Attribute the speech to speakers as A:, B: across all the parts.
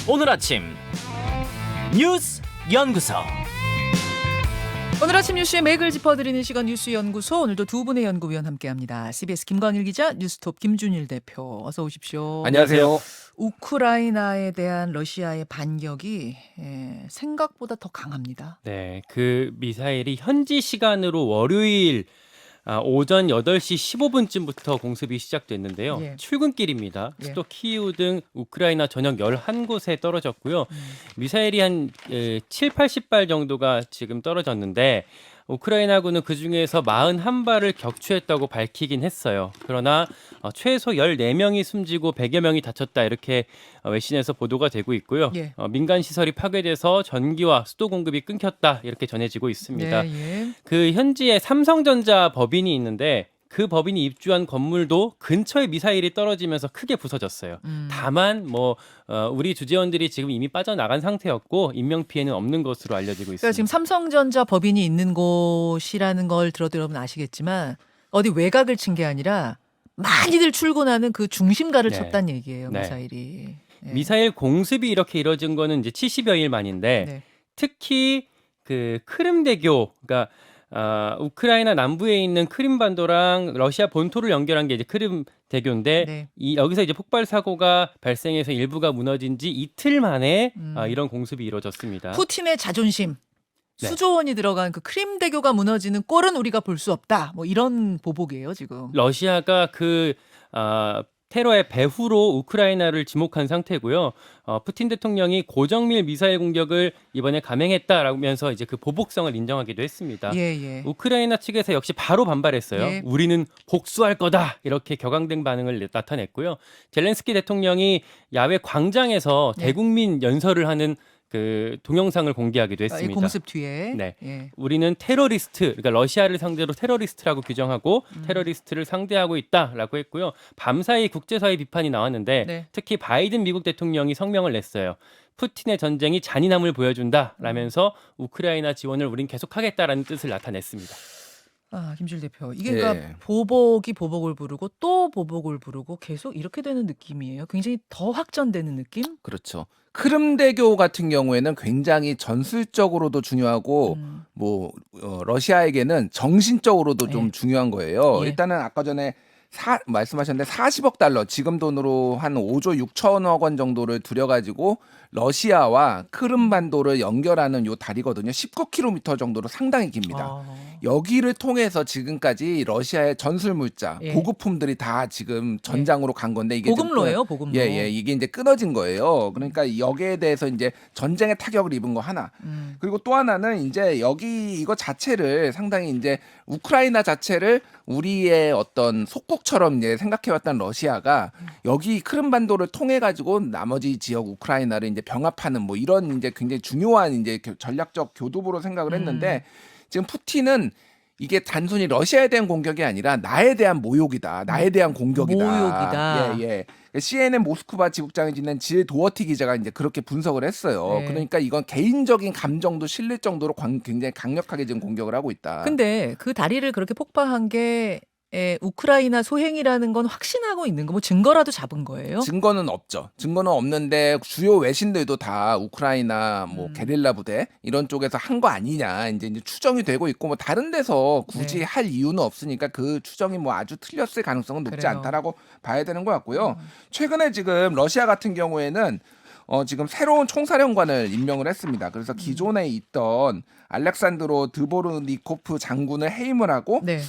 A: 오늘 아침 뉴스 연구소.
B: 오늘 아침 뉴스의 맥을 짚어드리는 시간 뉴스연구소. 오늘도 두 분의 연구위원 함께합니다. CBS 김광일 기자, 뉴스톱 김준일 대표, 어서 오십시오.
C: 안녕하세요.
B: 우크라이나에 대한 러시아의 반격이 생각보다 더 강합니다.
C: 네, 그 미사일이 현지 시간으로 월요일 오전 8시 15분쯤부터 공습이 시작됐는데요.
B: 예.
C: 출근길입니다.
B: 예.
C: 수도 키이우 등 우크라이나 전역 11곳에 떨어졌고요. 미사일이 한 7, 80발 정도가 지금 떨어졌는데 우크라이나군은 그중에서 41발을 격추했다고 밝히긴 했어요. 그러나 최소 14명이 숨지고 100여 명이 다쳤다, 이렇게 외신에서 보도가 되고 있고요.
B: 예.
C: 민간 시설이 파괴돼서 전기와 수도 공급이 끊겼다, 이렇게 전해지고 있습니다.
B: 예.
C: 그 현지에 삼성전자 법인이 있는데 그 법인이 입주한 건물도 근처에 미사일이 떨어지면서 크게 부서졌어요. 다만 우리 주재원들이 지금 이미 빠져나간 상태였고 인명 피해는 없는 것으로 알려지고 있습니다.
B: 그러니까 지금 삼성전자 법인이 있는 곳이라는 걸 들어도 여러분 아시겠지만 어디 외곽을 친 게 아니라 많이들 출근하는 그 중심가를
C: 네.
B: 쳤다는 얘기예요.
C: 네.
B: 미사일이. 예.
C: 미사일 공습이 이렇게 이뤄진 거는 이제 70여일 만인데
B: 네.
C: 특히 그 크림대교, 그러니까 우크라이나 남부에 있는 크림반도랑 러시아 본토를 연결한 게 이제 크림대교인데
B: 네.
C: 여기서 이제 폭발 사고가 발생해서 일부가 무너진 지 이틀 만에 이런 공습이 이루어졌습니다.
B: 푸틴의 자존심,
C: 네.
B: 수조 원이 들어간 그 크림대교가 무너지는 꼴은 우리가 볼 수 없다. 뭐 이런 보복이에요 지금.
C: 러시아가 테러의 배후로 우크라이나를 지목한 상태고요. 푸틴 대통령이 고정밀 미사일 공격을 이번에 감행했다라면서 이제 그 보복성을 인정하기도 했습니다.
B: 예.
C: 우크라이나 측에서 역시 바로 반발했어요.
B: 예.
C: 우리는 복수할 거다, 이렇게 격앙된 반응을 나타냈고요. 젤렌스키 대통령이 야외 광장에서
B: 네.
C: 대국민 연설을 하는 그 동영상을 공개하기도
B: 이
C: 했습니다.
B: 공습 뒤에.
C: 네.
B: 예.
C: 우리는 테러리스트, 그러니까 러시아를 상대로 테러리스트라고 규정하고 테러리스트를 상대하고 있다라고 했고요. 밤사이 국제사회 비판이 나왔는데
B: 네.
C: 특히 바이든 미국 대통령이 성명을 냈어요. 푸틴의 전쟁이 잔인함을 보여준다라면서 우크라이나 지원을 우린 계속하겠다라는 뜻을 나타냈습니다.
B: 김질 대표. 이게
C: 네.
B: 그러니까 보복이 보복을 부르고 또 보복을 부르고 계속 이렇게 되는 느낌이에요. 굉장히 더 확전되는 느낌?
D: 그렇죠. 크림대교 같은 경우에는 굉장히 전술적으로도 중요하고 러시아에게는 정신적으로도 좀
B: 예.
D: 중요한 거예요.
B: 예.
D: 일단은 아까 전에 말씀하셨는데 40억 달러, 지금 돈으로 한 5조 6천억 원 정도를 들여가지고 러시아와 크림반도를 연결하는 요 다리거든요. 19km 정도로 상당히 깁니다. 여기를 통해서 지금까지 러시아의 전술 물자,
B: 예.
D: 보급품들이 다 지금 전장으로 간 건데 이게 좀
B: 보급로예요, 보급로.
D: 예, 이게 이제 끊어진 거예요. 그러니까 여기에 대해서 이제 전쟁의 타격을 입은 거 하나. 그리고 또 하나는 이제 여기 이거 자체를 상당히 이제 우크라이나 자체를 우리의 어떤 속국처럼 이제 생각해왔던 러시아가 여기 크림반도를 통해 가지고 나머지 지역 우크라이나를 이제 병합하는 뭐 이런 이제 굉장히 중요한 이제 전략적 교두보로 생각을 했는데 지금 푸틴은 이게 단순히 러시아에 대한 공격이 아니라 나에 대한 모욕이다, 나에 대한 공격이다.
B: 모욕이다.
D: 예. CNN 모스크바 지국장에 지낸 질 도어티 기자가 이제 그렇게 분석을 했어요.
B: 네.
D: 그러니까 이건 개인적인 감정도 실릴 정도로 굉장히 강력하게 지금 공격을 하고 있다.
B: 근데 그 다리를 그렇게 폭파한 게 우크라이나 소행이라는 건 확신하고 있는 거, 뭐 증거라도 잡은 거예요?
D: 증거는 없죠. 증거는 없는데 주요 외신들도 다 우크라이나 뭐 게릴라 부대 이런 쪽에서 한 거 아니냐 이제 추정이 되고 있고 뭐 다른 데서 굳이
B: 네.
D: 할 이유는 없으니까 그 추정이 뭐 아주 틀렸을 가능성은 높지
B: 그래요.
D: 않다라고 봐야 되는 것 같고요. 최근에 지금 러시아 같은 경우에는 지금 새로운 총사령관을 임명을 했습니다. 그래서 기존에 있던 알렉산드로 드보르니코프 장군을 해임을 하고
B: 네.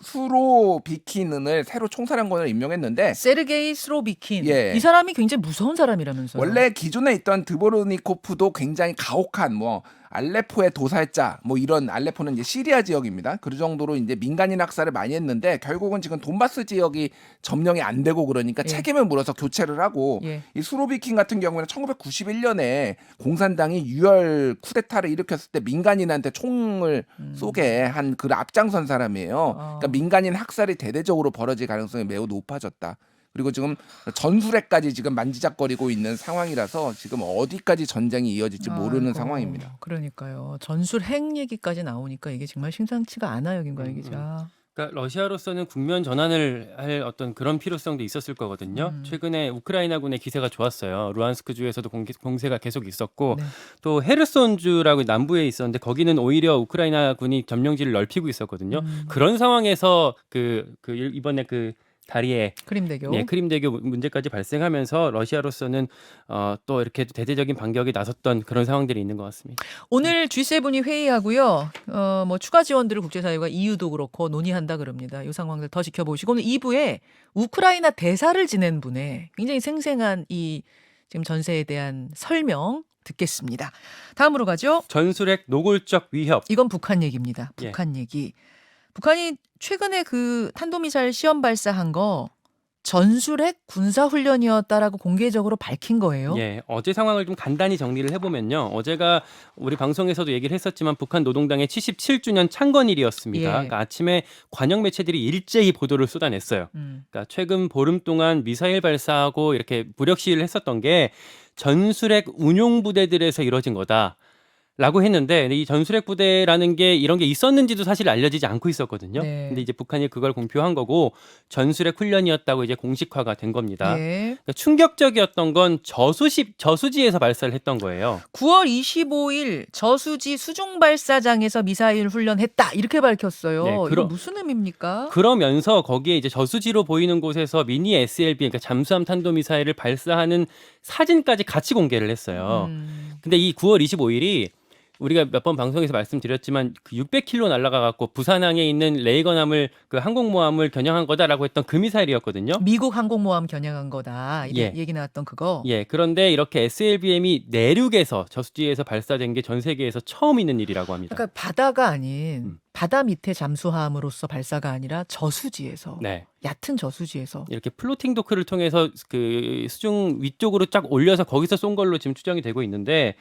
D: 수로비키는을 새로 총사령관을 임명했는데
B: 세르게이 스로비킨.
D: 예.
B: 이 사람이 굉장히 무서운 사람이라면서요.
D: 원래 기존에 있던 드보르니코프도 굉장히 가혹한 뭐 알레포의 도살자 뭐 이런 알레포는 이제 시리아 지역입니다. 그 정도로 이제 민간인 학살을 많이 했는데 결국은 지금 돈바스 지역이 점령이 안 되고 그러니까
B: 예.
D: 책임을 물어서 교체를 하고
B: 예.
D: 이 수로비킨 같은 경우에는 1991년에 공산당이 유혈 쿠데타를 일으켰을 때 민간인한테 총을 쏘게 한 그 앞장선 사람이에요. 그러니까 민간인 학살이 대대적으로 벌어질 가능성이 매우 높아졌다. 그리고 지금 전술핵까지 지금 만지작거리고 있는 상황이라서 지금 어디까지 전쟁이 이어질지 모르는
B: 아이고,
D: 상황입니다.
B: 그러니까요. 전술 핵 얘기까지 나오니까 이게 정말 심상치가 않아요, 김광희 기자.
C: 그러니까 러시아로서는 국면 전환을 할 어떤 그런 필요성도 있었을 거거든요. 최근에 우크라이나군의 기세가 좋았어요. 루안스크 주에서도 공세가 계속 있었고
B: 네.
C: 또 헤르손 주라고 남부에 있었는데 거기는 오히려 우크라이나군이 점령지를 넓히고 있었거든요. 그런 상황에서 이번에 그 다리에
B: 크림대교.
C: 예, 크림대교 문제까지 발생하면서 러시아로서는 또 이렇게 대대적인 반격에 나섰던 그런 상황들이 있는 것 같습니다.
B: 오늘 G7이 회의하고요. 뭐 추가 지원들을 국제사회가 EU도 그렇고 논의한다 그럽니다. 이 상황들 더 지켜보시고 오늘 2부에 우크라이나 대사를 지낸 분의 굉장히 생생한 이 지금 전세에 대한 설명 듣겠습니다. 다음으로 가죠.
C: 전술핵 노골적 위협.
B: 이건 북한 얘기입니다.
C: 예.
B: 북한 얘기. 북한이 최근에 그 탄도미사일 시험 발사한 거 전술핵 군사훈련이었다라고 공개적으로 밝힌 거예요.
C: 예, 어제 상황을 좀 간단히 정리를 해보면요. 어제가 우리 방송에서도 얘기를 했었지만 북한 노동당의 77주년 창건일이었습니다.
B: 예.
C: 그러니까 아침에 관영 매체들이 일제히 보도를 쏟아냈어요. 그러니까 최근 보름 동안 미사일 발사하고 이렇게 무력 시위를 했었던 게 전술핵 운용 부대들에서 이뤄진 거다. 라고 했는데 이 전술핵 부대라는 게 이런 게 있었는지도 사실 알려지지 않고 있었거든요.
B: 네.
C: 근데 이제 북한이 그걸 공표한 거고 전술핵 훈련이었다고 이제 공식화가 된 겁니다.
B: 예.
C: 그러니까 충격적이었던 건 저수지에서 발사를 했던 거예요.
B: 9월 25일 저수지 수중 발사장에서 미사일 훈련했다 이렇게 밝혔어요.
C: 네,
B: 이거 무슨 의미입니까?
C: 그러면서 거기에 이제 저수지로 보이는 곳에서 미니 SLB 그러니까 잠수함 탄도미사일을 발사하는 사진까지 같이 공개를 했어요. 근데 이 9월 25일이 우리가 몇 번 방송에서 말씀드렸지만 그 600km 날아가 갖고 부산항에 있는 레이건함을 그 항공모함을 겨냥한 거다라고 했던 그 미사일이었거든요.
B: 미국 항공모함 겨냥한 거다.
C: 예.
B: 얘기 나왔던 그거.
C: 예, 그런데 이렇게 SLBM이 내륙에서 저수지에서 발사된 게 전 세계에서 처음 있는 일이라고 합니다.
B: 그러니까 바다가 아닌 바다 밑에 잠수함으로서 발사가 아니라 저수지에서
C: 네.
B: 얕은 저수지에서
C: 이렇게 플로팅 도크를 통해서 그 수중 위쪽으로 쫙 올려서 거기서 쏜 걸로 지금 추정이 되고 있는데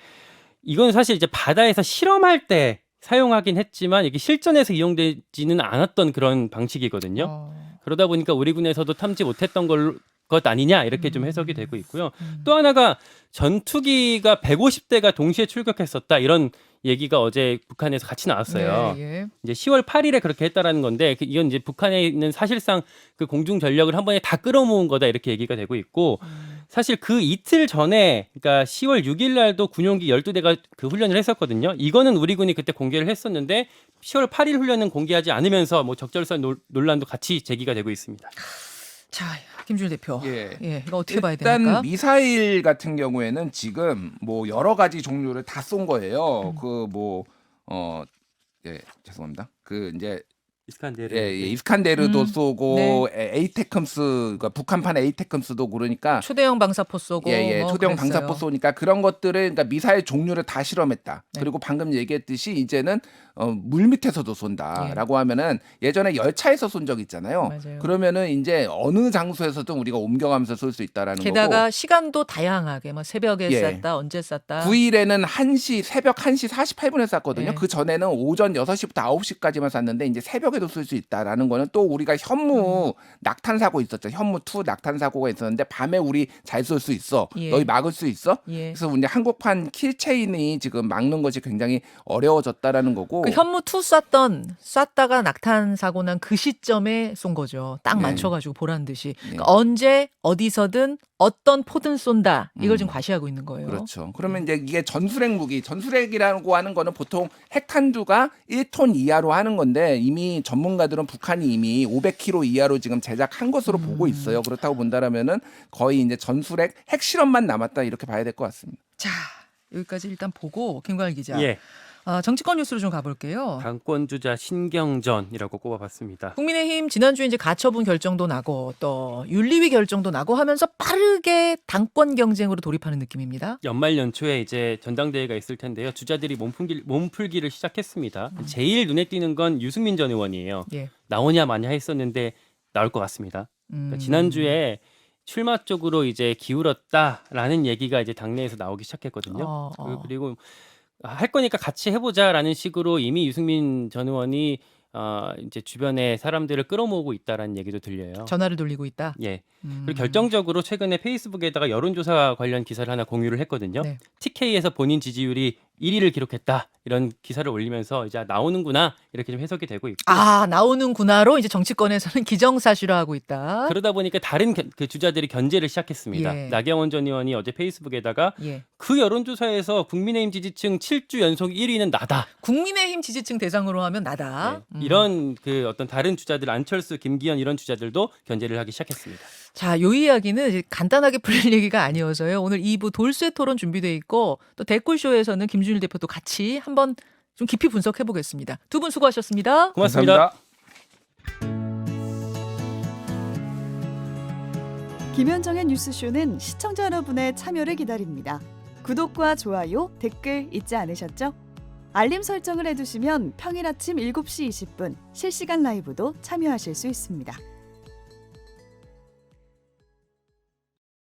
C: 이건 사실 이제 바다에서 실험할 때 사용하긴 했지만 이게 실전에서 이용되지는 않았던 그런 방식이거든요. 그러다 보니까 우리 군에서도 탐지 못했던 것 아니냐 이렇게 좀 해석이 되고 있고요. 또 하나가 전투기가 150대가 동시에 출격했었다 이런 얘기가 어제 북한에서 같이 나왔어요.
B: 예, 예.
C: 이제 10월 8일에 그렇게 했다라는 건데 이건 이제 북한에 있는 사실상 그 공중 전력을 한 번에 다 끌어모은 거다 이렇게 얘기가 되고 있고 사실 그 이틀 전에 그러니까 10월 6일 날도 군용기 12대가 그 훈련을 했었거든요. 이거는 우리 군이 그때 공개를 했었는데 10월 8일 훈련은 공개하지 않으면서 뭐 적절성 논란도 같이 제기가 되고 있습니다.
B: 자, 김준일 대표.
D: 예.
B: 이거 어떻게 봐야
D: 일단
B: 됩니까?
D: 미사일 같은 경우에는 지금 뭐 여러 가지 종류를 다 쏜 거예요. 죄송합니다. 그 이제
C: 이스칸데르.
D: 이스칸데르도 쏘고
B: 네.
D: 에이테크ම්스 그러니까 북한판 에이테크ම්스도 그러니까
B: 초대형 방사포 쏘고
D: 초대형
B: 그랬어요.
D: 방사포 쏘니까 그런 것들을 그러니까 미사일 종류를 다 실험했다.
B: 네.
D: 그리고 방금 얘기했듯이 이제는 물 밑에서도 쏜다라고 하면은 예전에 열차에서 쏜 적 있잖아요.
B: 맞아요.
D: 그러면은 이제 어느 장소에서든 우리가 옮겨가면서 쏠 수 있다라는
B: 게다가
D: 거고.
B: 시간도 다양하게 뭐 새벽에
D: 예.
B: 쐈다, 언제 쐈다.
D: 9일에는 새벽 1시 48분에 쐈거든요.
B: 네.
D: 그 전에는 오전 6시부터 9시까지만 쐈는데 이제 새벽에도 쏠 수 있다라는 거는 또 우리가 현무 낙탄 사고 있었죠. 현무 2 낙탄 사고가 있었는데 밤에 우리 잘 쏠 수 있어.
B: 예.
D: 너희 막을 수 있어?
B: 예.
D: 그래서 이제 한국판 킬체인이 지금 막는 것이 굉장히 어려워졌다라는 거고.
B: 그 현무 2 쐈다가 낙탄 사고 난 그 시점에 쏜 거죠. 딱
D: 네.
B: 맞춰가지고 보란 듯이.
D: 네.
B: 그러니까 언제 어디서든 어떤 포든 쏜다. 이걸 지금 과시하고 있는 거예요.
D: 그렇죠. 그러면 이제 이게 전술핵 무기, 전술핵이라고 하는 거는 보통 핵탄두가 1톤 이하로 하는 건데 이미 전문가들은 북한이 이미 500kg 이하로 지금 제작한 것으로 보고 있어요. 그렇다고 본다라면은 거의 이제 전술핵 핵실험만 남았다 이렇게 봐야 될 것 같습니다.
B: 자, 여기까지 일단 보고 김광일 기자.
C: 예.
B: 정치권 뉴스로 좀 가볼게요.
C: 당권 주자 신경전이라고 꼽아봤습니다.
B: 국민의힘 지난주에 이제 가처분 결정도 나고 또 윤리위 결정도 나고 하면서 빠르게 당권 경쟁으로 돌입하는 느낌입니다.
C: 연말 연초에 이제 전당대회가 있을 텐데요. 주자들이 몸풀기를 시작했습니다. 제일 눈에 띄는 건 유승민 전 의원이에요.
B: 예.
C: 나오냐 마냐 했었는데 나올 것 같습니다. 그러니까 지난주에 출마 쪽으로 이제 기울었다라는 얘기가 이제 당내에서 나오기 시작했거든요. 그리고 할 거니까 같이 해보자라는 식으로 이미 유승민 전 의원이 이제 주변에 사람들을 끌어모으고 있다라는 얘기도 들려요.
B: 전화를 돌리고 있다.
C: 예. 그리고 결정적으로 최근에 페이스북에다가 여론조사 관련 기사를 하나 공유를 했거든요.
B: 네.
C: TK에서 본인 지지율이 1위를 기록했다. 이런 기사를 올리면서 이제 나오는구나 이렇게 좀 해석이 되고 있고
B: 아, 나오는구나로 이제 정치권에서는 기정사실화하고 있다.
C: 그러다 보니까 다른 그 주자들이 견제를 시작했습니다.
B: 예.
C: 나경원 전 의원이 어제 페이스북에다가
B: 예.
C: 그 여론조사에서 국민의힘 지지층 7주 연속 1위는 나다.
B: 국민의힘 지지층 대상으로 하면 나다.
C: 네. 이런 그 어떤 다른 주자들 안철수, 김기현 이런 주자들도 견제를 하기 시작했습니다.
B: 자, 요 이야기는 이제 간단하게 풀릴 얘기가 아니어서요. 오늘 2부 돌쇠 토론 준비돼 있고 또 댓글쇼에서는 김준일 대표도 같이 한번 좀 깊이 분석해 보겠습니다. 두 분 수고하셨습니다.
C: 고맙습니다.
D: 감사합니다.
E: 김현정의 뉴스쇼는 시청자 여러분의 참여를 기다립니다. 구독과 좋아요, 댓글 잊지 않으셨죠? 알림 설정을 해두시면 평일 아침 7시 20분 실시간 라이브도 참여하실 수 있습니다.